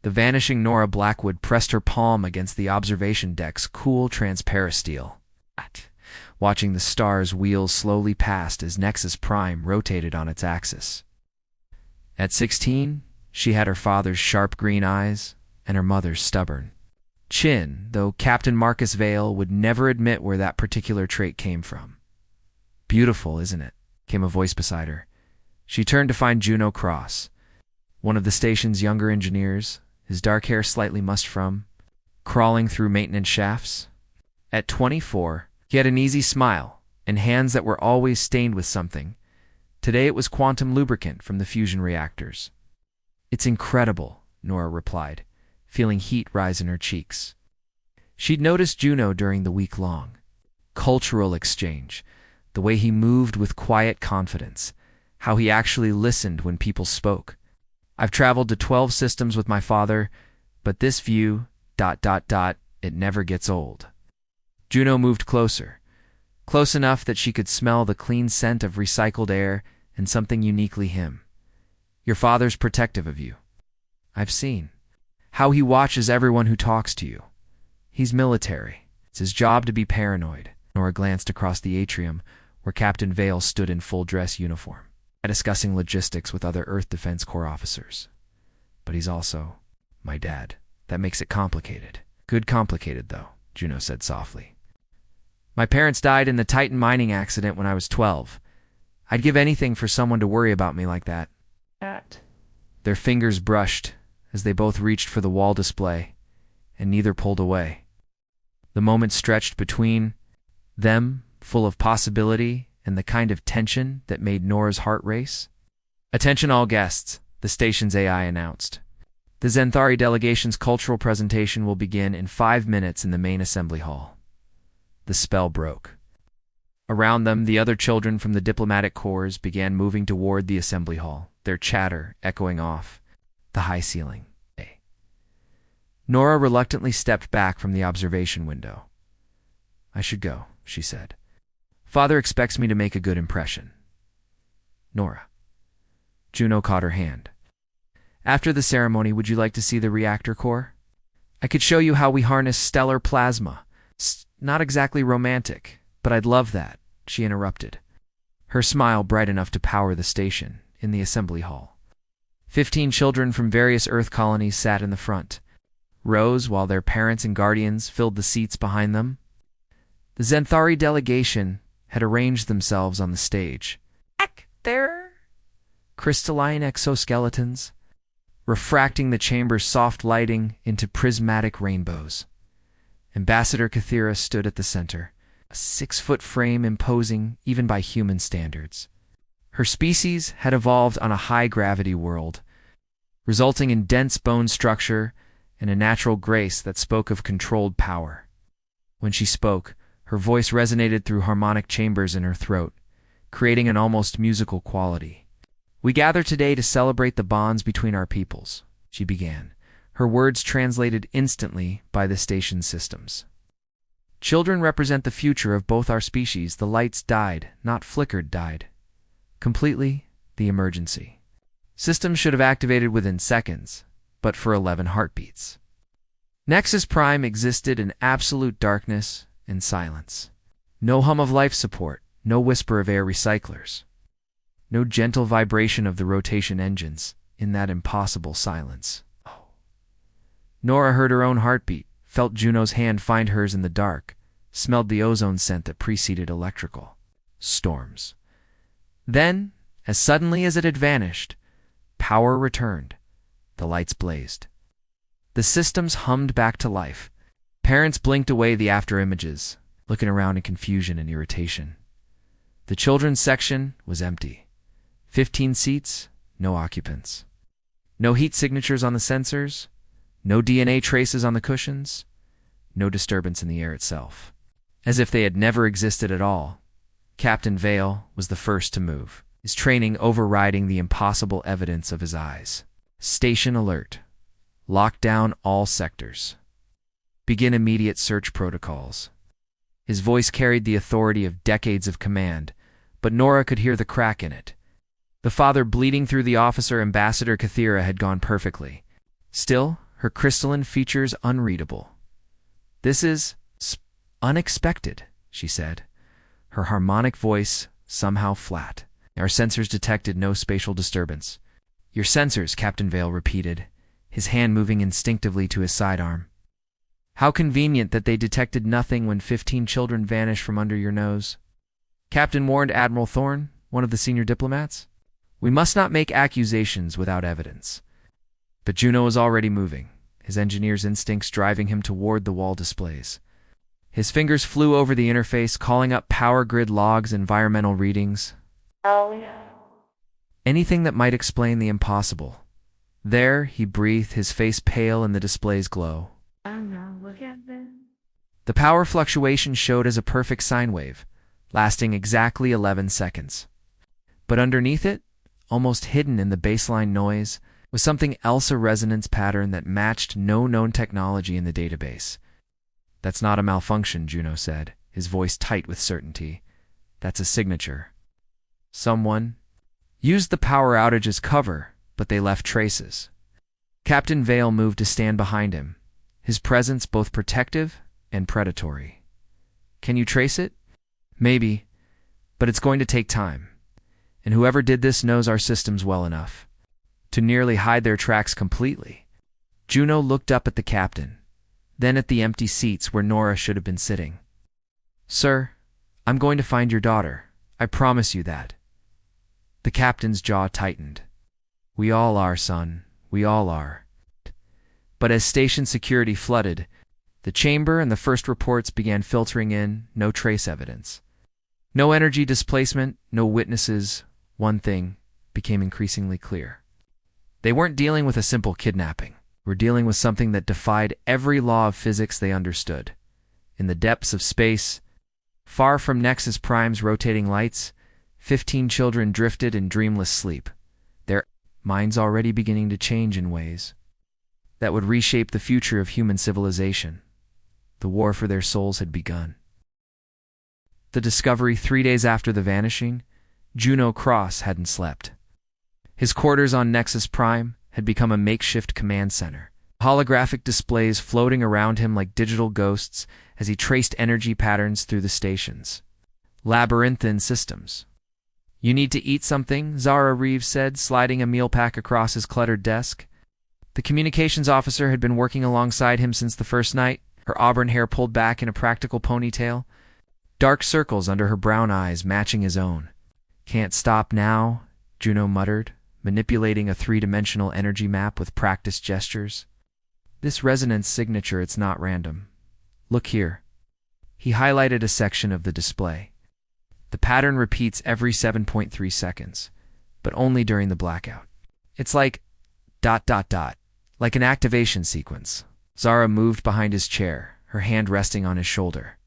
The vanishing Nora Blackwood pressed her palm against the observation deck's cool, transparent steel, watching the star's wheels slowly past as Nexus Prime rotated on its axis. At 16, she had her father's sharp green eyes and her mother's stubborn chin, though Captain Marcus Vale would never admit where that particular trait came from. "Beautiful, isn't it?" came a voice beside her. She turned to find Juno Cross, one of the station's younger engineers, his dark hair slightly mussed from crawling through maintenance shafts. At 24, he had an easy smile and hands that were always stained with something. Today it was quantum lubricant from the fusion reactors. "It's incredible," Nora replied, feeling heat rise in her cheeks. She'd noticed Juno during the week-long cultural exchange, the way he moved with quiet confidence, how he actually listened when people spoke. "I've traveled to 12 systems with my father, but this view, it never gets old." Juno moved closer, close enough that she could smell the clean scent of recycled air and something uniquely him. "Your father's protective of you. I've seen how he watches everyone who talks to you. He's military. It's his job to be paranoid." Nora glanced across the atrium where Captain Vale stood in full dress uniform, discussing logistics with other Earth Defense Corps officers. "But he's also my dad. That makes it complicated." "Good complicated, though," Juno said softly. "My parents died in the Titan mining accident when I was 12. I'd give anything for someone to worry about me like that." Their fingers brushed as they both reached for the wall display, and neither pulled away. The moment stretched between them, full of possibility and the kind of tension that made Nora's heart race. "Attention all guests," the station's AI announced. "The Zenthari delegation's cultural presentation will begin in 5 minutes in the main assembly hall." The spell broke. Around them, the other children from the diplomatic corps began moving toward the assembly hall, their chatter echoing off the high ceiling. Nora reluctantly stepped back from the observation window. "I should go," she said. "Father expects me to make a good impression." "Nora." Juno caught her hand. "After the ceremony, would you like to see the reactor core? I could show you how we harness stellar plasma. Not exactly romantic, but I'd love that," she interrupted, her smile bright enough to power the station in the assembly hall. 15 children from various Earth colonies sat in the front rows while their parents and guardians filled the seats behind them. The Zenthari delegation had arranged themselves on the stage. Their crystalline exoskeletons, refracting the chamber's soft lighting into prismatic rainbows. Ambassador Kathira stood at the center, a 6-foot frame imposing even by human standards. Her species had evolved on a high-gravity world, resulting in dense bone structure and a natural grace that spoke of controlled power. When she spoke, her voice resonated through harmonic chambers in her throat, creating an almost musical quality. "We gather today to celebrate the bonds between our peoples," she began, her words translated instantly by the station's systems. "Children represent the future of both our species. The lights died, not flickered, died. Completely, the emergency. Systems should have activated within seconds, but for 11 heartbeats. Nexus Prime existed in absolute darkness and silence. No hum of life support, no whisper of air recyclers. No gentle vibration of the rotation engines in that impossible silence. Oh. Nora heard her own heartbeat, felt Juno's hand find hers in the dark, smelled the ozone scent that preceded electrical storms. Then, as suddenly as it had vanished, power returned. The lights blazed. The systems hummed back to life. Parents blinked away the after-images, looking around in confusion and irritation. The children's section was empty. 15 seats, no occupants. No heat signatures on the sensors, no DNA traces on the cushions, no disturbance in the air itself. As if they had never existed at all, Captain Vale was the first to move, his training overriding the impossible evidence of his eyes. "Station alert. Lock down all sectors. Begin immediate search protocols." His voice carried the authority of decades of command, but Nora could hear the crack in it. The father bleeding through the officer, Ambassador Kathira, had gone perfectly. Still, her crystalline features unreadable. "This is unexpected," she said, her harmonic voice somehow flat. "Our sensors detected no spatial disturbance." "Your sensors," Captain Vale repeated, his hand moving instinctively to his sidearm. "How convenient that they detected nothing when 15 children vanished from under your nose." Captain warned Admiral Thorne, one of the senior diplomats. "We must not make accusations without evidence." But Juno was already moving, his engineer's instincts driving him toward the wall displays. His fingers flew over the interface, calling up power grid logs, environmental readings. Anything that might explain the impossible. "There," he breathed, his face pale in the display's glow. Look at this. The power fluctuation showed as a perfect sine wave, lasting exactly 11 seconds. But underneath it, almost hidden in the baseline noise, was something else, a resonance pattern that matched no known technology in the database. "That's not a malfunction," Juno said, his voice tight with certainty. "That's a signature. Someone used the power outage as cover, but they left traces." Captain Vale moved to stand behind him, his presence both protective and predatory. "Can you trace it?" "Maybe, but it's going to take time. And whoever did this knows our systems well enough to nearly hide their tracks completely." Juno looked up at the captain, then at the empty seats where Nora should have been sitting. "Sir, I'm going to find your daughter. I promise you that." The captain's jaw tightened. "We all are, son. We all are." But as station security flooded the chamber and the first reports began filtering in, no trace evidence. No energy displacement, no witnesses. One thing became increasingly clear. They weren't dealing with a simple kidnapping. We're dealing with something that defied every law of physics they understood. In the depths of space, far from Nexus Prime's rotating lights, 15 children drifted in dreamless sleep, their minds already beginning to change in ways that would reshape the future of human civilization. The war for their souls had begun. The discovery 3 days after the vanishing, Juno Cross hadn't slept. His quarters on Nexus Prime had become a makeshift command center, holographic displays floating around him like digital ghosts as he traced energy patterns through the stations. Labyrinthine systems. "You need to eat something," Zara Reeves said, sliding a meal pack across his cluttered desk. The communications officer had been working alongside him since the first night, her auburn hair pulled back in a practical ponytail, dark circles under her brown eyes matching his own. "Can't stop now," Juno muttered, manipulating a three-dimensional energy map with practiced gestures. "This resonance signature, it's not random. Look here." He highlighted a section of the display. "The pattern repeats every 7.3 seconds, but only during the blackout. It's like ... like an activation sequence." Zara moved behind his chair, her hand resting on his shoulder.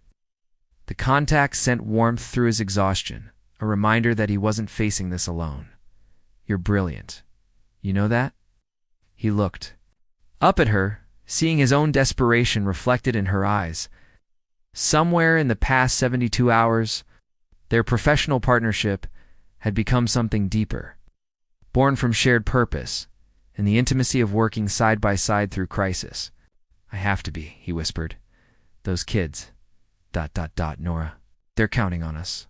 The contact sent warmth through his exhaustion, a reminder that he wasn't facing this alone. "You're brilliant. You know that?" He looked up at her, seeing his own desperation reflected in her eyes. Somewhere in the past 72 hours, their professional partnership had become something deeper, born from shared purpose and the intimacy of working side by side through crisis. "I have to be," he whispered. "Those kids, ... Nora, they're counting on us."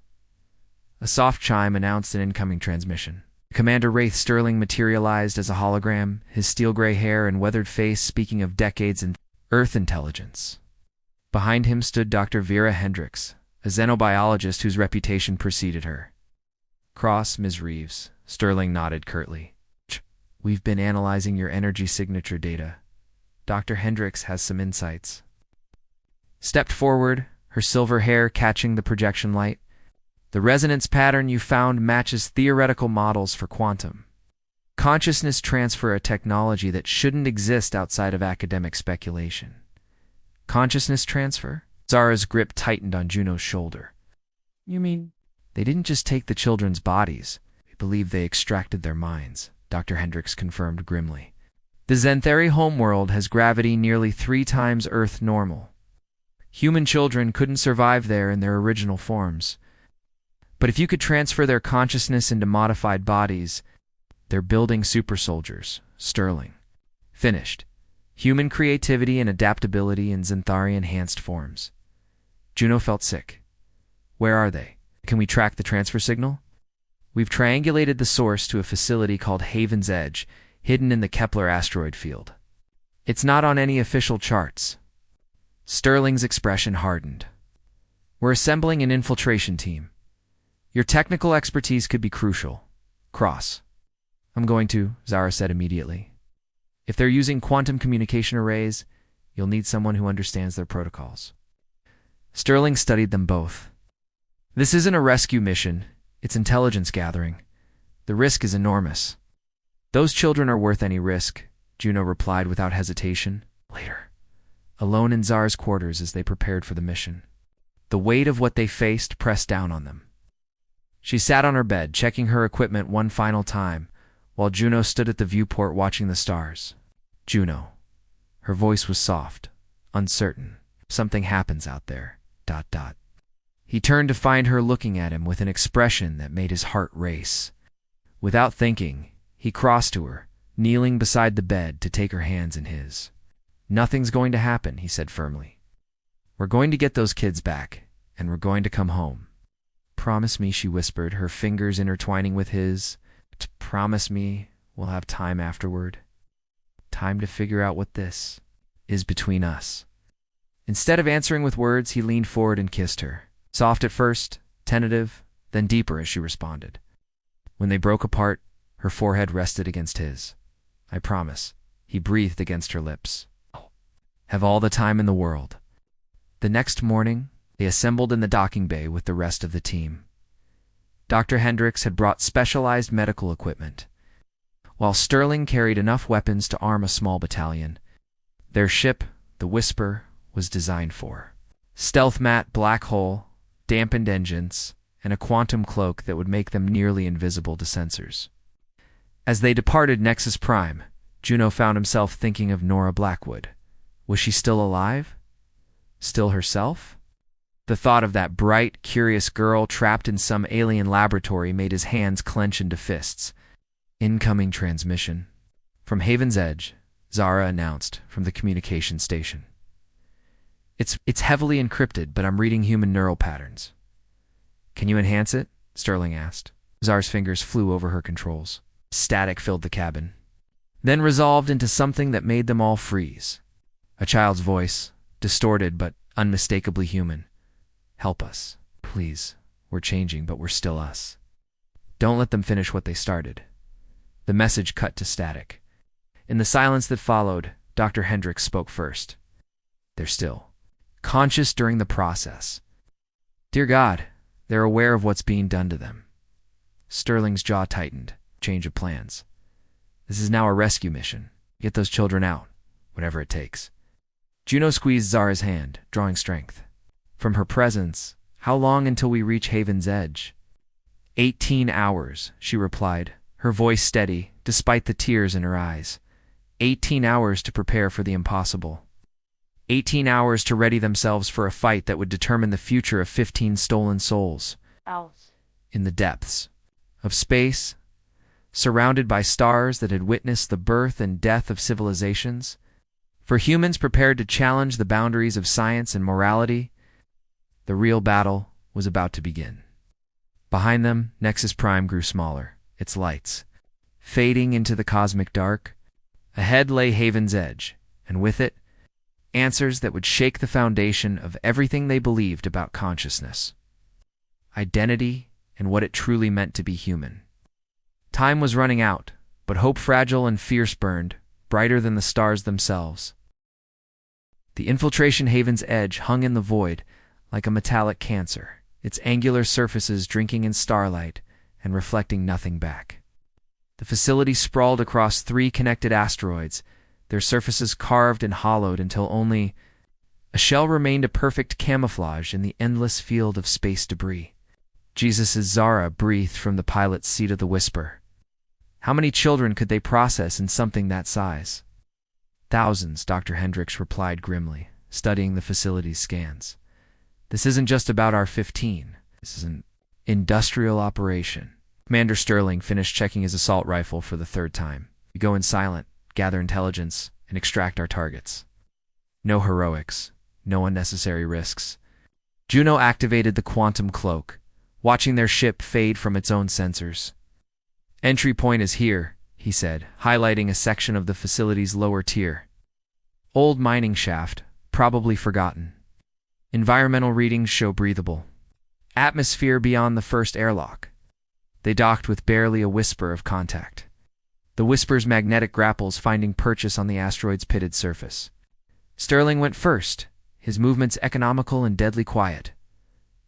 A soft chime announced an incoming transmission. Commander Wraith Sterling materialized as a hologram, his steel-gray hair and weathered face speaking of decades in Earth intelligence. Behind him stood Dr. Vera Hendricks, a xenobiologist whose reputation preceded her. "Cross, Ms. Reeves," Sterling nodded curtly. "We've been analyzing your energy signature data. Dr. Hendricks has some insights." Stepped forward, her silver hair catching the projection light. "The resonance pattern you found matches theoretical models for quantum consciousness transfer, a technology that shouldn't exist outside of academic speculation." "Consciousness transfer?" Zara's grip tightened on Juno's shoulder. You mean? "They didn't just take the children's bodies. We believe they extracted their minds," Dr. Hendricks confirmed grimly. "The Zentheri homeworld has gravity nearly 3 times Earth normal. Human children couldn't survive there in their original forms. But if you could transfer their consciousness into modified bodies, they're building super soldiers." Sterling finished, Human creativity and adaptability in Xanthari-enhanced forms. Juno felt sick. Where are they? Can we track the transfer signal? We've triangulated the source to a facility called Haven's Edge, hidden in the Kepler asteroid field. It's not on any official charts. Sterling's expression hardened. We're assembling an infiltration team. Your technical expertise could be crucial. Cross. I'm going to, Zara said immediately. If they're using quantum communication arrays, you'll need someone who understands their protocols. Sterling studied them both. This isn't a rescue mission, it's intelligence gathering. The risk is enormous. Those children are worth any risk, Juno replied without hesitation. Later, alone in Zara's quarters as they prepared for the mission. The weight of what they faced pressed down on them. She sat on her bed, checking her equipment one final time, while Juno stood at the viewport watching the stars. Juno. Her voice was soft, uncertain. Something happens out there. ... He turned to find her looking at him with an expression that made his heart race. Without thinking, he crossed to her, kneeling beside the bed to take her hands in his. Nothing's going to happen, he said firmly. We're going to get those kids back, and we're going to come home. Promise me, she whispered, her fingers intertwining with his. Promise me we'll have time afterward. Time to figure out what this is between us. Instead of answering with words, he leaned forward and kissed her. Soft at first, tentative, then deeper as she responded. When they broke apart, her forehead rested against his. I promise, he breathed against her lips. Have all the time in the world. The next morning, they assembled in the docking bay with the rest of the team. Dr. Hendricks had brought specialized medical equipment, while Sterling carried enough weapons to arm a small battalion. Their ship, the Whisper, was designed for stealth mat, black hole, dampened engines, and a quantum cloak that would make them nearly invisible to sensors. As they departed Nexus Prime, Juno found himself thinking of Nora Blackwood. Was she still alive? Still herself? The thought of that bright, curious girl trapped in some alien laboratory made his hands clench into fists. Incoming transmission. From Haven's Edge, Zara announced from the communication station. It's heavily encrypted, but I'm reading human neural patterns. Can you enhance it? Sterling asked. Zara's fingers flew over her controls. Static filled the cabin, then resolved into something that made them all freeze. A child's voice, distorted but unmistakably human. Help us, please. We're changing, but we're still us. Don't let them finish what they started. The message cut to static. In the silence that followed, Dr. Hendricks spoke first. They're still conscious during the process. Dear God, they're aware of what's being done to them. Sterling's jaw tightened. Change of plans. This is now a rescue mission. Get those children out, whatever it takes. Juno squeezed Zara's hand, drawing strength. From her presence, how long until we reach Haven's Edge? 18 hours, she replied, her voice steady, despite the tears in her eyes. 18 hours to prepare for the impossible. 18 hours to ready themselves for a fight that would determine the future of 15 stolen souls. In the depths of space, surrounded by stars that had witnessed the birth and death of civilizations, for humans prepared to challenge the boundaries of science and morality, the real battle was about to begin. Behind them, Nexus Prime grew smaller, its lights fading into the cosmic dark. Ahead lay Haven's Edge, and with it, answers that would shake the foundation of everything they believed about consciousness, identity, and what it truly meant to be human. Time was running out, but hope fragile and fierce burned, brighter than the stars themselves. The infiltration Haven's Edge hung in the void like a metallic cancer, its angular surfaces drinking in starlight and reflecting nothing back. The facility sprawled across 3 connected asteroids, their surfaces carved and hollowed until only a shell remained a perfect camouflage in the endless field of space debris. Jesus' Zara breathed from the pilot's seat of the Whisper. How many children could they process in something that size? Thousands, Dr. Hendricks replied grimly, studying the facility's scans. This isn't just about our 15. This is an industrial operation. Commander Sterling finished checking his assault rifle for the 3rd time. You go in silent, gather intelligence, and extract our targets. No heroics, no unnecessary risks. Juno activated the quantum cloak, watching their ship fade from its own sensors. Entry point is here, he said, highlighting a section of the facility's lower tier. Old mining shaft, probably forgotten. Environmental readings show breathable. Atmosphere beyond the first airlock. They docked with barely a whisper of contact. The whisper's magnetic grapples finding purchase on the asteroid's pitted surface. Sterling went first, his movements economical and deadly quiet.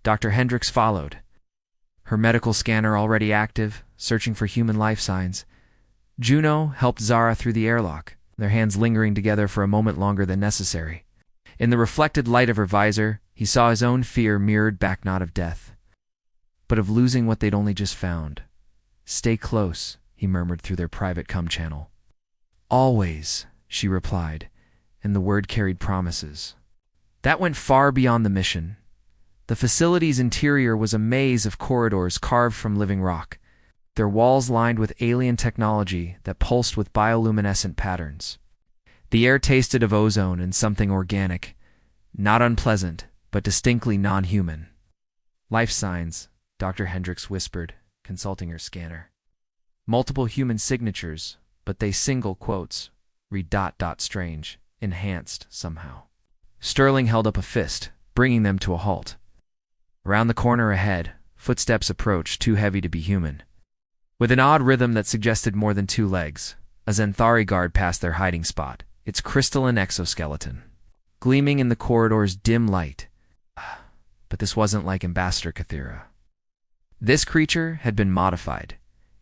Dr. Hendricks followed, her medical scanner already active, searching for human life signs. Juno helped Zara through the airlock, their hands lingering together for a moment longer than necessary. In the reflected light of her visor, he saw his own fear mirrored back, not of death, but of losing what they'd only just found. Stay close, he murmured through their private comm channel. Always, she replied, and the word carried promises. That went far beyond the mission. The facility's interior was a maze of corridors carved from living rock, their walls lined with alien technology that pulsed with bioluminescent patterns. The air tasted of ozone and something organic, not unpleasant, but distinctly non-human. Life signs, Dr. Hendricks whispered, consulting her scanner. Multiple human signatures, but they single quotes, read ... strange, enhanced somehow. Sterling held up a fist, bringing them to a halt. Around the corner ahead, footsteps approached, too heavy to be human. With an odd rhythm that suggested more than two legs, a Xanthari guard passed their hiding spot, its crystalline exoskeleton gleaming in the corridor's dim light. But this wasn't like Ambassador Cathera. This creature had been modified,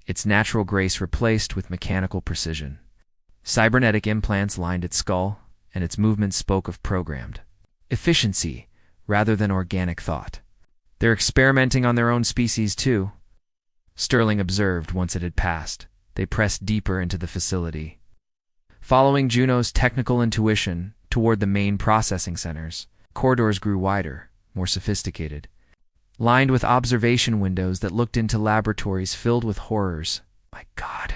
its natural grace replaced with mechanical precision. Cybernetic implants lined its skull, and its movements spoke of programmed efficiency rather than organic thought. They're experimenting on their own species, too, Sterling observed once it had passed. They pressed deeper into the facility, following Juno's technical intuition toward the main processing centers. Corridors grew wider, more sophisticated, lined with observation windows that looked into laboratories filled with horrors. My God.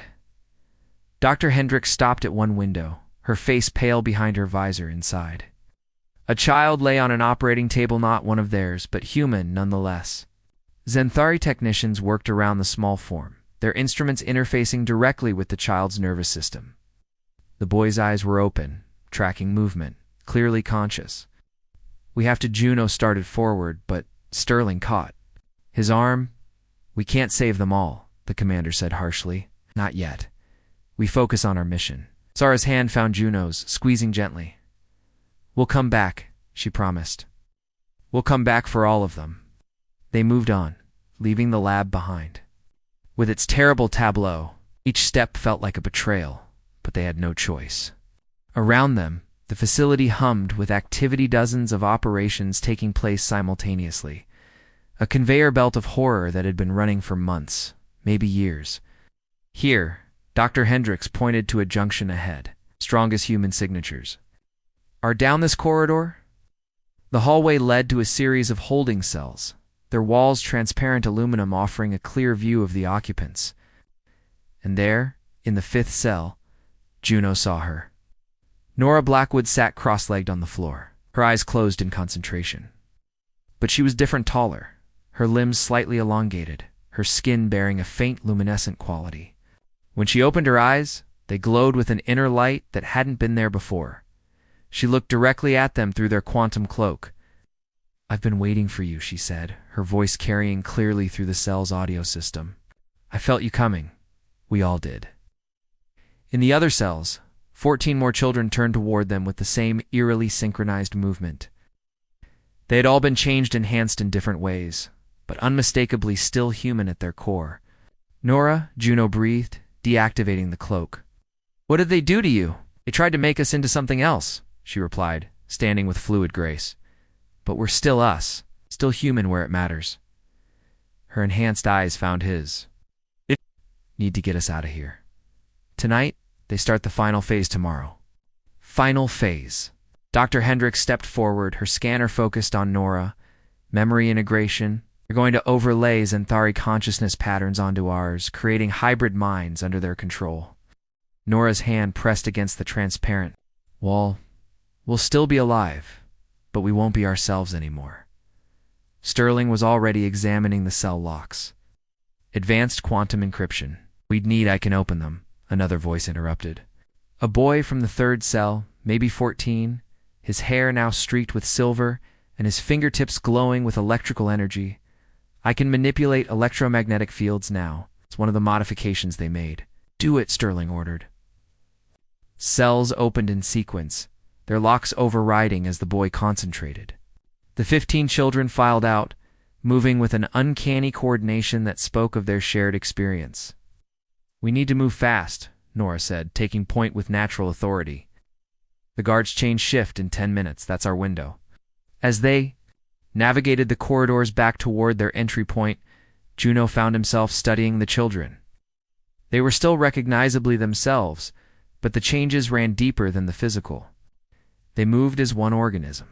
Dr. Hendricks stopped at one window, her face pale behind her visor inside. A child lay on an operating table, not one of theirs, but human nonetheless. Xanthari technicians worked around the small form, their instruments interfacing directly with the child's nervous system. The boy's eyes were open, tracking movement, clearly conscious. We have to. Juno started forward, but Sterling caught his arm. We can't save them all, the commander said harshly. Not yet. We focus on our mission. Zara's hand found Juno's, squeezing gently. We'll come back, she promised. We'll come back for all of them. They moved on, leaving the lab behind. With its terrible tableau, each step felt like a betrayal, but they had no choice. Around them, the facility hummed with activity, dozens of operations taking place simultaneously. A conveyor belt of horror that had been running for months, maybe years. Here, Dr. Hendricks pointed to a junction ahead. Strongest human signatures are down this corridor. The hallway led to a series of holding cells, their walls transparent aluminum offering a clear view of the occupants. And there, in the fifth cell, Juno saw her. Nora Blackwood sat cross-legged on the floor, her eyes closed in concentration. But she was different, taller, her limbs slightly elongated, her skin bearing a faint luminescent quality. When she opened her eyes, they glowed with an inner light that hadn't been there before. She looked directly at them through their quantum cloak. I've been waiting for you, she said, her voice carrying clearly through the cell's audio system. I felt you coming. We all did. In the other cells, 14 more children turned toward them with the same eerily synchronized movement. They had all been changed, enhanced in different ways, but unmistakably still human at their core. Nora, Juno breathed, deactivating the cloak. What did they do to you? They tried to make us into something else, she replied, standing with fluid grace. But we're still us, still human where it matters. Her enhanced eyes found his. Need to get us out of here. Tonight, they start the final phase tomorrow. Final phase. Dr. Hendricks stepped forward, her scanner focused on Nora. Memory integration. They're going to overlay Xanthari consciousness patterns onto ours, creating hybrid minds under their control. Nora's hand pressed against the transparent Well, we'll still be alive, but we won't be ourselves anymore. Sterling was already examining the cell locks. Advanced quantum encryption. I can open them, another voice interrupted. A boy from the third cell, maybe 14, his hair now streaked with silver and his fingertips glowing with electrical energy. I can manipulate electromagnetic fields now. It's one of the modifications they made. Do it, Sterling ordered. Cells opened in sequence, their locks overriding as the boy concentrated. The 15 children filed out, moving with an uncanny coordination that spoke of their shared experience. We need to move fast, Nora said, taking point with natural authority. The guards change shift in 10 minutes. That's our window. As they navigated the corridors back toward their entry point, Juno found himself studying the children. They were still recognizably themselves, but the changes ran deeper than the physical. They moved as one organism,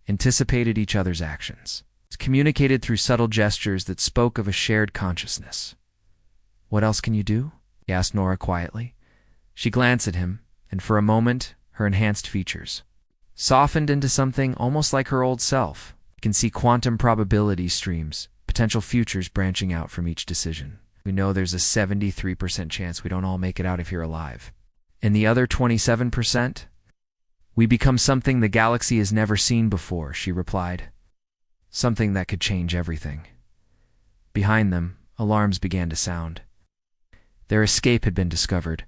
anticipated each other's actions, communicated through subtle gestures that spoke of a shared consciousness. What else can you do? He asked Nora quietly. She glanced at him, and for a moment, her enhanced features softened into something almost like her old self. You can see quantum probability streams, potential futures branching out from each decision. We know there's a 73% chance we don't all make it out if you're alive. And the other 27%? We become something the galaxy has never seen before, she replied. Something that could change everything. Behind them, alarms began to sound. Their escape had been discovered.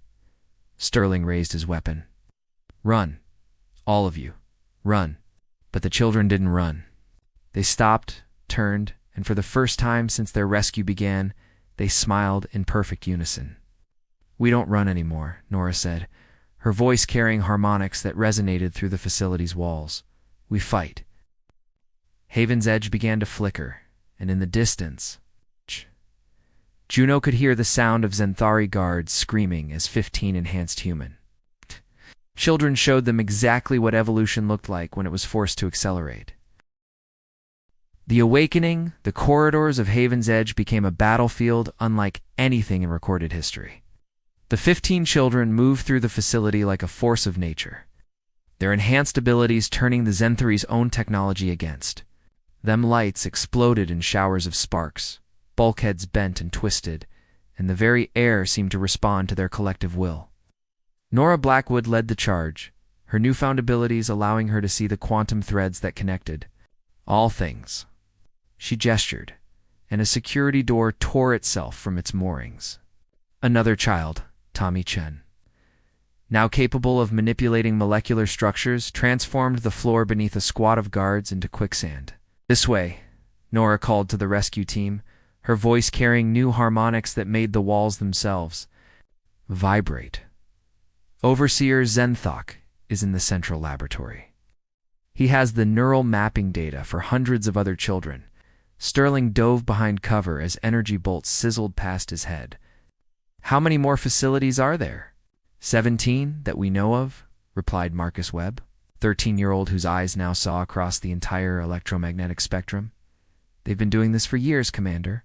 Sterling raised his weapon. Run. All of you. Run. But the children didn't run. They stopped, turned, and for the first time since their rescue began, they smiled in perfect unison. We don't run anymore, Nora said, her voice carrying harmonics that resonated through the facility's walls. We fight. Haven's edge began to flicker, and in the distance, Juno could hear the sound of Zenthari guards screaming as 15 enhanced human. Children showed them exactly what evolution looked like when it was forced to accelerate. The awakening, the corridors of Haven's Edge became a battlefield unlike anything in recorded history. The 15 children moved through the facility like a force of nature, their enhanced abilities turning the Zenthari's own technology against. Them lights exploded in showers of sparks, bulkheads bent and twisted, and the very air seemed to respond to their collective will. Nora Blackwood led the charge, her newfound abilities allowing her to see the quantum threads that connected all things. She gestured, and a security door tore itself from its moorings. Another child, Tommy Chen, now capable of manipulating molecular structures, transformed the floor beneath a squad of guards into quicksand. This way, Nora called to the rescue team, her voice carrying new harmonics that made the walls themselves vibrate. Overseer Zenthok is in the central laboratory. He has the neural mapping data for hundreds of other children. Sterling dove behind cover as energy bolts sizzled past his head. How many more facilities are there? 17 that we know of, replied Marcus Webb, 13-year-old whose eyes now saw across the entire electromagnetic spectrum. They've been doing this for years, Commander.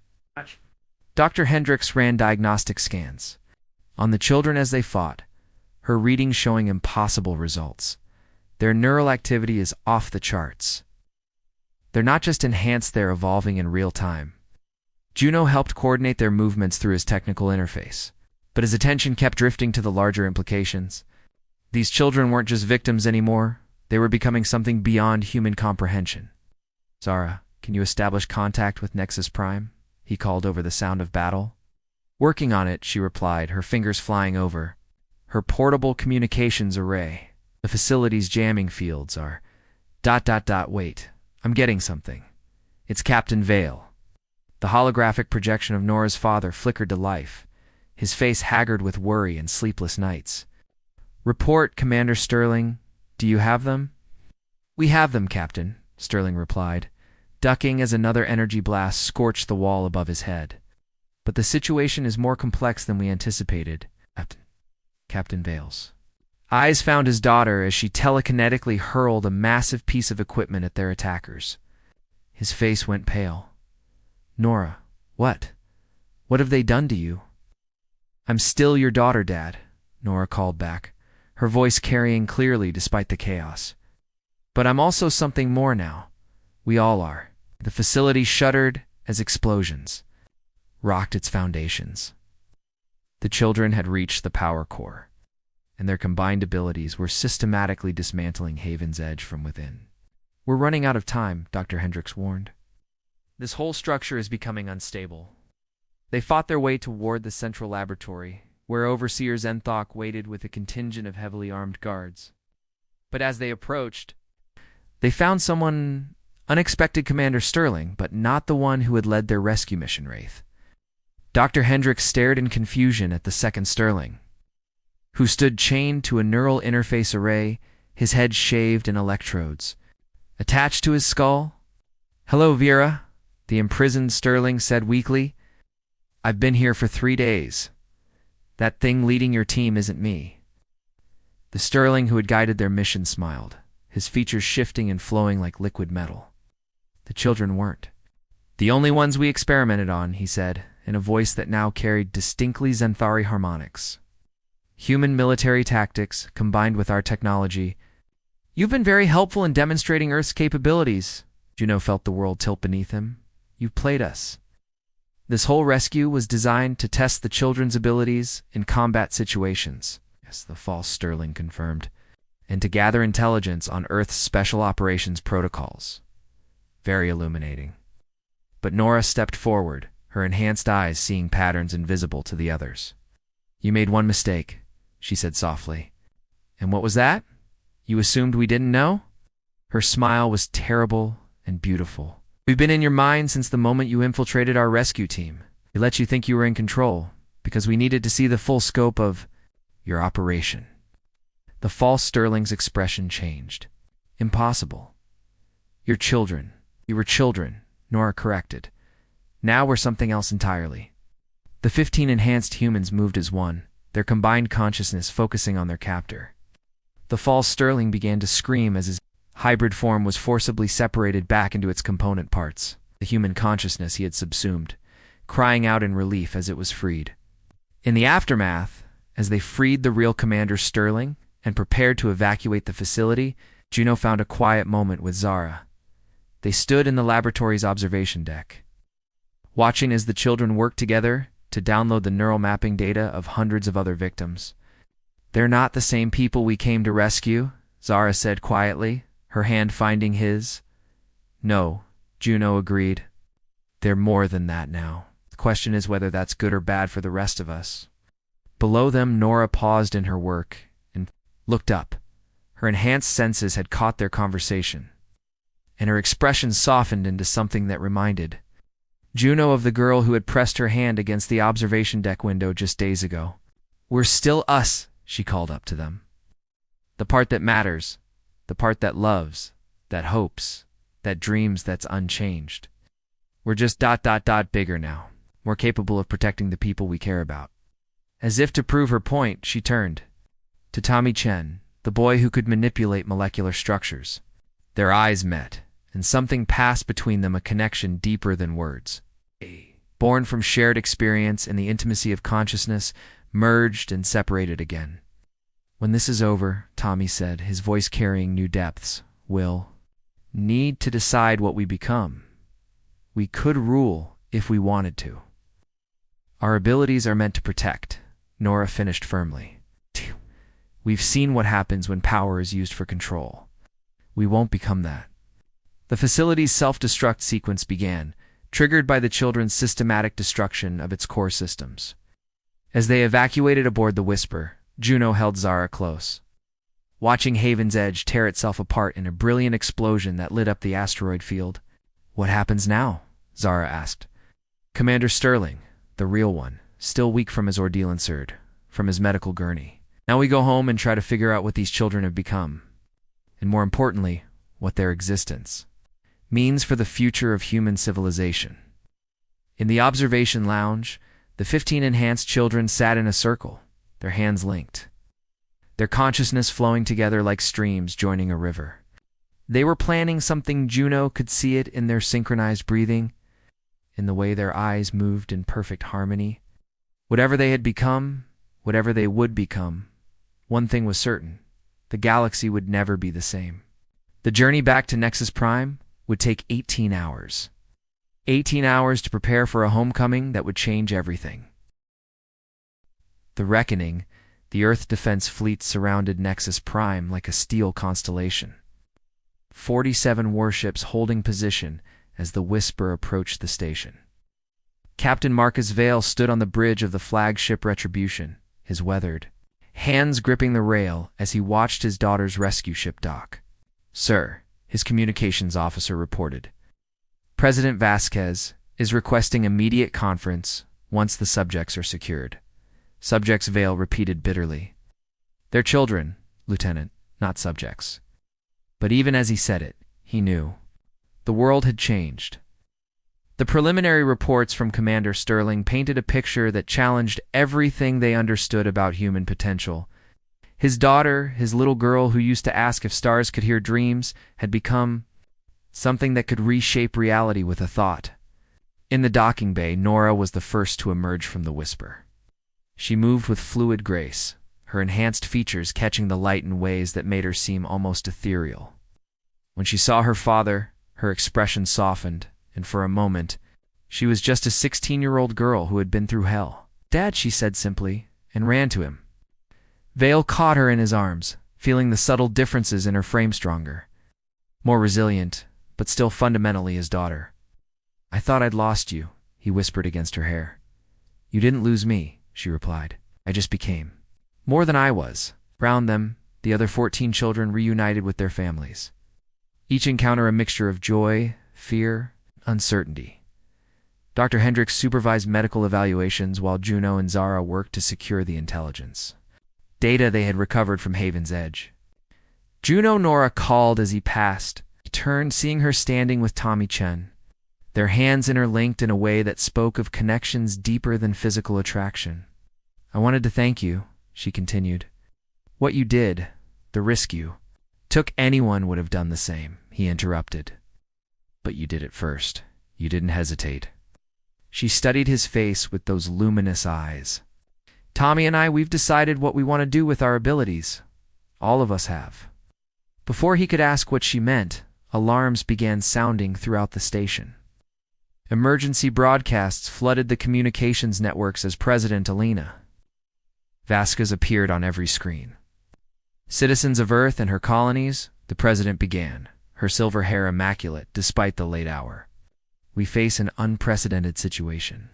Dr. Hendricks ran diagnostic scans on the children as they fought, her readings showing impossible results. Their neural activity is off the charts. They're not just enhanced, they're evolving in real time. Juno helped coordinate their movements through his technical interface, but his attention kept drifting to the larger implications. These children weren't just victims anymore, they were becoming something beyond human comprehension. Zara, can you establish contact with Nexus Prime? He called over the sound of battle. Working on it, she replied, her fingers flying over. Her portable communications array. The facility's jamming fields are... Wait, I'm getting something. It's Captain Vale. The holographic projection of Nora's father flickered to life, his face haggard with worry and sleepless nights. Report, Commander Sterling. Do you have them? We have them, Captain, Sterling replied, ducking as another energy blast scorched the wall above his head. But the situation is more complex than we anticipated. Captain Vale's eyes found his daughter as she telekinetically hurled a massive piece of equipment at their attackers. His face went pale. Nora, what? What have they done to you? I'm still your daughter, Dad, Nora called back, her voice carrying clearly despite the chaos. But I'm also something more now. We all are. The facility shuddered as explosions rocked its foundations. The children had reached the power core, and their combined abilities were systematically dismantling Haven's Edge from within. We're running out of time, Dr. Hendricks warned. This whole structure is becoming unstable. They fought their way toward the central laboratory, where Overseer Zenthok waited with a contingent of heavily armed guards. But as they approached, they found someone unexpected: Commander Sterling, but not the one who had led their rescue mission, Wraith. Dr. Hendricks stared in confusion at the second Sterling, who stood chained to a neural interface array, his head shaved and electrodes attached to his skull. "Hello, Vera," the imprisoned Sterling said weakly. "I've been here for 3 days. That thing leading your team isn't me." The Sterling who had guided their mission smiled, his features shifting and flowing like liquid metal. "The children weren't the only ones we experimented on," he said, in a voice that now carried distinctly Zenthari harmonics. "Human military tactics, combined with our technology. You've been very helpful in demonstrating Earth's capabilities." Juno felt the world tilt beneath him. "You've played us. This whole rescue was designed to test the children's abilities in combat situations," yes, the false Sterling confirmed, "and to gather intelligence on Earth's special operations protocols." Very illuminating. But Nora stepped forward, her enhanced eyes seeing patterns invisible to the others. "You made one mistake," she said softly. "And what was that? You assumed we didn't know?" Her smile was terrible and beautiful. "We've been in your mind since the moment you infiltrated our rescue team. We let you think you were in control, because we needed to see the full scope of your operation." The false Sterling's expression changed. "Impossible. You're children. You were children," Nora corrected. "Now we're something else entirely." The 15 enhanced humans moved as one, their combined consciousness focusing on their captor. The false Sterling began to scream as his hybrid form was forcibly separated back into its component parts, the human consciousness he had subsumed, crying out in relief as it was freed. In the aftermath, as they freed the real Commander Sterling and prepared to evacuate the facility, Juno found a quiet moment with Zara. They stood in the laboratory's observation deck, watching as the children worked together to download the neural mapping data of hundreds of other victims. "They're not the same people we came to rescue," Zara said quietly, her hand finding his. "No," Juno agreed. "They're more than that now. The question is whether that's good or bad for the rest of us." Below them, Nora paused in her work and looked up. Her enhanced senses had caught their conversation, and her expression softened into something that reminded Juno of the girl who had pressed her hand against the observation deck window just days ago. "We're still us," she called up to them. "The part that matters, the part that loves, that hopes, that dreams, that's unchanged. We're just ... bigger now, more capable of protecting the people we care about." As if to prove her point, she turned to Tommy Chen, the boy who could manipulate molecular structures. Their eyes met, and something passed between them, a connection deeper than words. Born from shared experience and the intimacy of consciousness, merged and separated again. "When this is over," Tommy said, his voice carrying new depths, "we'll need to decide what we become. We could rule if we wanted to. Our abilities are meant to protect," Nora finished firmly. "We've seen what happens when power is used for control. We won't become that." The facility's self-destruct sequence began, triggered by the children's systematic destruction of its core systems. As they evacuated aboard the Whisper, Juno held Zara close, watching Haven's Edge tear itself apart in a brilliant explosion that lit up the asteroid field. "What happens now?" Zara asked. Commander Sterling, the real one, still weak from his ordeal in Surd, from his medical gurney. "Now we go home and try to figure out what these children have become, and more importantly, what their existence means for the future of human civilization." In the observation lounge, the 15 enhanced children sat in a circle, their hands linked, their consciousness flowing together like streams joining a river. They were planning something. Juno could see it in their synchronized breathing, in the way their eyes moved in perfect harmony. Whatever they had become, whatever they would become, One thing was certain: the galaxy would never be the same. The journey back to Nexus Prime would take 18 hours. 18 hours to prepare for a homecoming that would change everything. The Reckoning, the Earth Defense Fleet surrounded Nexus Prime like a steel constellation. 47 warships holding position as the Whisper approached the station. Captain Marcus Vale stood on the bridge of the flagship Retribution, his weathered hands gripping the rail as he watched his daughter's rescue ship dock. "Sir," his communications officer reported, "President Vasquez is requesting immediate conference once the subjects are secured." "Subjects," Vale repeated bitterly. "They're children, Lieutenant, not subjects." But even as he said it, he knew. The world had changed. The preliminary reports from Commander Sterling painted a picture that challenged everything they understood about human potential. His daughter, his little girl who used to ask if stars could hear dreams, had become something that could reshape reality with a thought. In the docking bay, Nora was the first to emerge from the Whisper. She moved with fluid grace, her enhanced features catching the light in ways that made her seem almost ethereal. When she saw her father, her expression softened, and for a moment, she was just a 16-year-old girl who had been through hell. "Dad," she said simply, and ran to him. Vale caught her in his arms, feeling the subtle differences in her frame stronger. More resilient, but still fundamentally his daughter. "I thought I'd lost you," he whispered against her hair. "You didn't lose me," she replied. "I just became more than I was." Round them, the other 14 children reunited with their families. Each encounter a mixture of joy, fear, uncertainty. Dr. Hendricks supervised medical evaluations while Juno and Zara worked to secure the intelligence data they had recovered from Haven's Edge. Juno Nora called as he passed. He turned, seeing her standing with Tommy Chen, their hands interlinked in a way that spoke of connections deeper than physical attraction. "I wanted to thank you," she continued. "What you did, the risk you took, anyone would have done the same," he interrupted. "But you did it first. You didn't hesitate." She studied his face with those luminous eyes. "Tommy and I, we've decided what we want to do with our abilities. All of us have." Before he could ask what she meant, alarms began sounding throughout the station. Emergency broadcasts flooded the communications networks as President Alina Vasquez appeared on every screen. "Citizens of Earth and her colonies," the president began, her silver hair immaculate despite the late hour. "We face an unprecedented situation.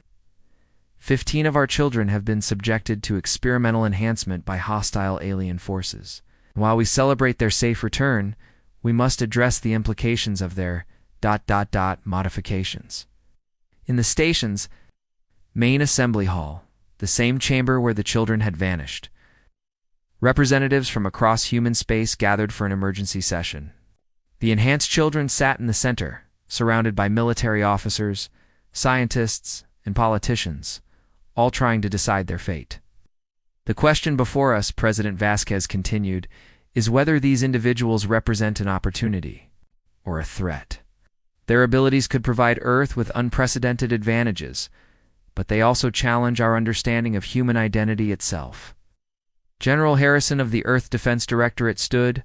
15 of our children have been subjected to experimental enhancement by hostile alien forces. While we celebrate their safe return, we must address the implications of their ... modifications." In the station's main assembly hall, the same chamber where the children had vanished, representatives from across human space gathered for an emergency session. The enhanced children sat in the center, surrounded by military officers, scientists, and politicians, all trying to decide their fate. "The question before us," President Vasquez continued, "is whether these individuals represent an opportunity or a threat. Their abilities could provide Earth with unprecedented advantages, but they also challenge our understanding of human identity itself." General Harrison of the Earth Defense Directorate stood.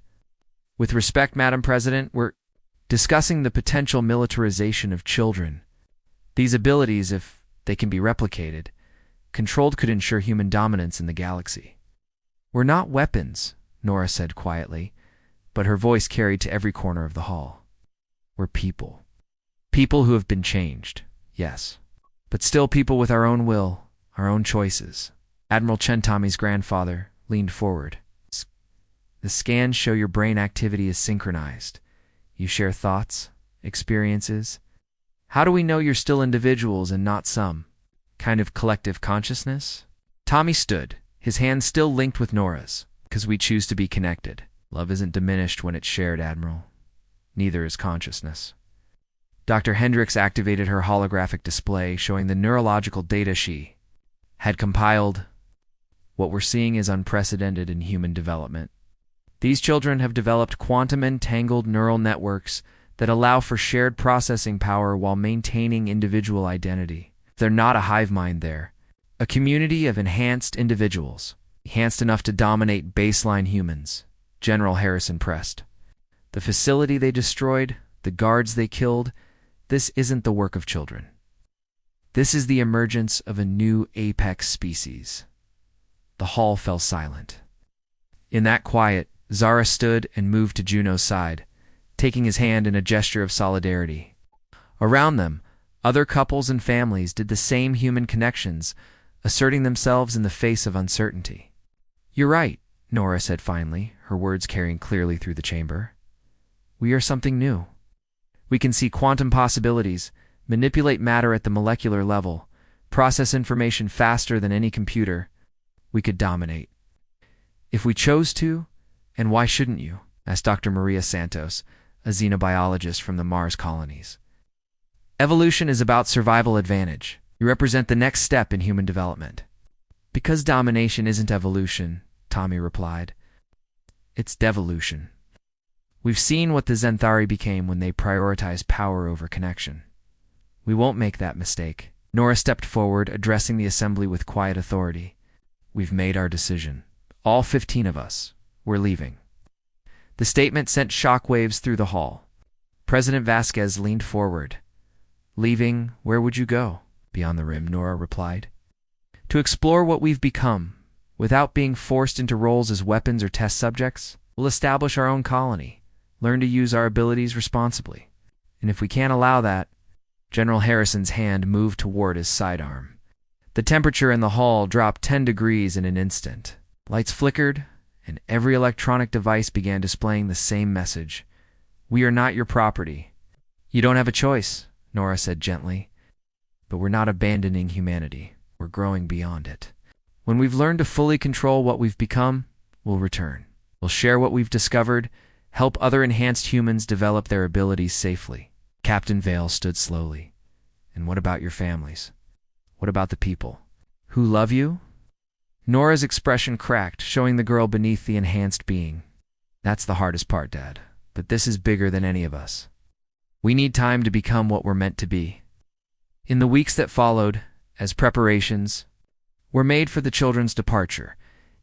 "With respect, Madam President, we're discussing the potential militarization of children. These abilities, if they can be replicated, controlled, could ensure human dominance in the galaxy." "We're not weapons," Nora said quietly, but her voice carried to every corner of the hall. "We're people. People who have been changed, yes, but still people with our own will, our own choices." Admiral Chen, Tommy's grandfather, leaned forward. "The scans show your brain activity is synchronized. You share thoughts, experiences. How do we know you're still individuals and not some kind of collective consciousness?" Tommy stood, his hands still linked with Nora's. "Because we choose to be connected. Love isn't diminished when it's shared, Admiral. Neither is consciousness." Dr. Hendricks activated her holographic display, showing the neurological data she had compiled. "What we're seeing is unprecedented in human development. These children have developed quantum-entangled neural networks that allow for shared processing power while maintaining individual identity. They're not a hive mind, they're a community of enhanced individuals, enhanced enough to dominate baseline humans, General Harrison pressed. The facility they destroyed, the guards they killed, this isn't the work of children. This is the emergence of a new apex species. The hall fell silent. In that quiet, Zara stood and moved to Juno's side, taking his hand in a gesture of solidarity. Around them, other couples and families did the same human connections, asserting themselves in the face of uncertainty. "You're right," Nora said finally, her words carrying clearly through the chamber. "We are something new. We can see quantum possibilities, manipulate matter at the molecular level, process information faster than any computer. We could dominate. If we chose to, and why shouldn't you?" asked Dr. Maria Santos, a xenobiologist from the Mars colonies. "Evolution is about survival advantage. You represent the next step in human development." "Because domination isn't evolution," Tommy replied. "It's devolution. We've seen what the Zenthari became when they prioritized power over connection. We won't make that mistake." Nora stepped forward, addressing the assembly with quiet authority. "We've made our decision. All 15 of us. We're leaving." The statement sent shockwaves through the hall. President Vasquez leaned forward. "Leaving, where would you go?" "Beyond the rim," Nora replied. "To explore what we've become, without being forced into roles as weapons or test subjects. We'll establish our own colony, learn to use our abilities responsibly. And if we can't allow that..." General Harrison's hand moved toward his sidearm. The temperature in the hall dropped 10 degrees in an instant. Lights flickered, and every electronic device began displaying the same message. "We are not your property." "You don't have a choice," Nora said gently. "But we're not abandoning humanity. We're growing beyond it. When we've learned to fully control what we've become, we'll return. We'll share what we've discovered, help other enhanced humans develop their abilities safely." Captain Vale stood slowly. "And what about your families? What about the people who love you?" Nora's expression cracked, showing the girl beneath the enhanced being. "That's the hardest part, Dad. But this is bigger than any of us. We need time to become what we're meant to be." In the weeks that followed, as preparations were made for the children's departure,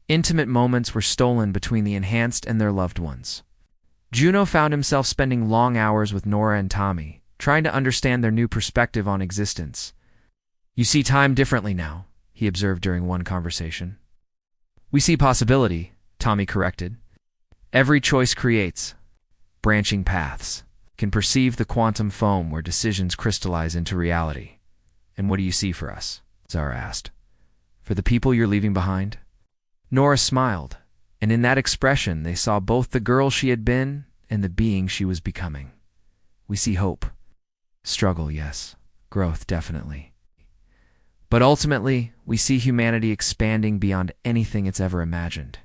intimate moments were stolen between the enhanced and their loved ones. Juno found himself spending long hours with Nora and Tommy, trying to understand their new perspective on existence. "You see time differently now," he observed during one conversation. "We see possibility," Tommy corrected. "Every choice creates branching paths. Can perceive the quantum foam where decisions crystallize into reality." "And what do you see for us?" Zara asked. "For the people you're leaving behind?" Nora smiled, and in that expression they saw both the girl she had been and the being she was becoming. "We see hope. Struggle, yes. Growth, definitely. But ultimately, we see humanity expanding beyond anything it's ever imagined."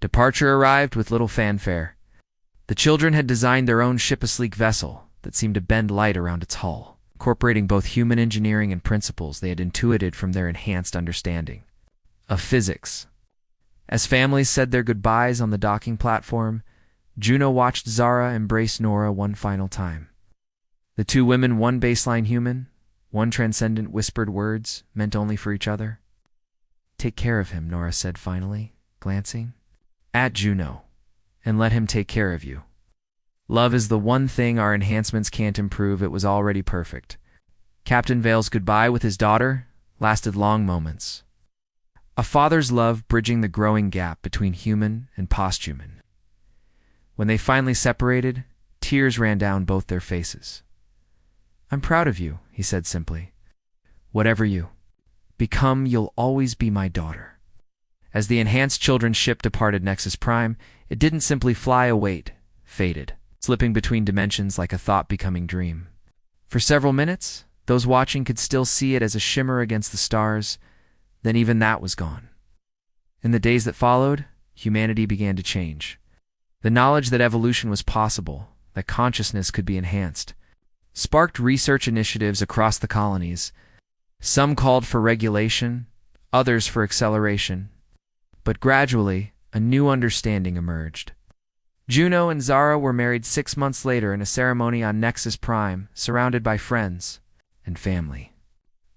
Departure arrived with little fanfare. The children had designed their own ship, a sleek vessel that seemed to bend light around its hull, incorporating both human engineering and principles they had intuited from their enhanced understanding of physics. As families said their goodbyes on the docking platform, Juno watched Zara embrace Nora one final time. The two women, one baseline human, one transcendent, whispered words meant only for each other. "Take care of him," Nora said finally, glancing at Juno, "and let him take care of you. Love is the one thing our enhancements can't improve. It was already perfect." Captain Vale's goodbye with his daughter lasted long moments. A father's love bridging the growing gap between human and posthuman. When they finally separated, tears ran down both their faces. "I'm proud of you," he said simply. "Whatever you become, you'll always be my daughter." As the enhanced children's ship departed Nexus Prime, it didn't simply fly away, it faded, slipping between dimensions like a thought becoming dream. For several minutes, those watching could still see it as a shimmer against the stars, then even that was gone. In the days that followed, humanity began to change. The knowledge that evolution was possible, that consciousness could be enhanced, sparked research initiatives across the colonies. Some called for regulation, others for acceleration. But gradually, a new understanding emerged. Juno and Zara were married 6 months later in a ceremony on Nexus Prime, surrounded by friends and family.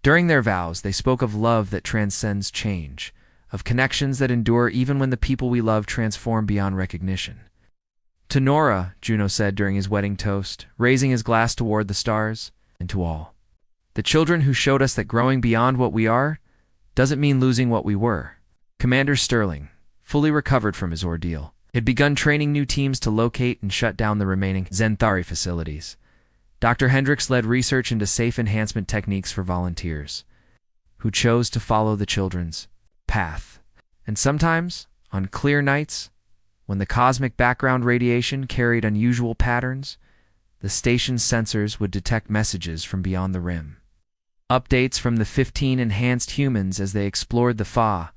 During their vows, they spoke of love that transcends change, of connections that endure even when the people we love transform beyond recognition. To Nora, Juno said during his wedding toast, raising his glass toward the stars, and to all. The children who showed us that growing beyond what we are doesn't mean losing what we were. Commander Sterling, fully recovered from his ordeal, had begun training new teams to locate and shut down the remaining Zenthari facilities. Dr. Hendricks led research into safe enhancement techniques for volunteers, who chose to follow the children's path. And sometimes, on clear nights, when the cosmic background radiation carried unusual patterns, the station's sensors would detect messages from beyond the rim. Updates from the 15 enhanced humans as they explored the FA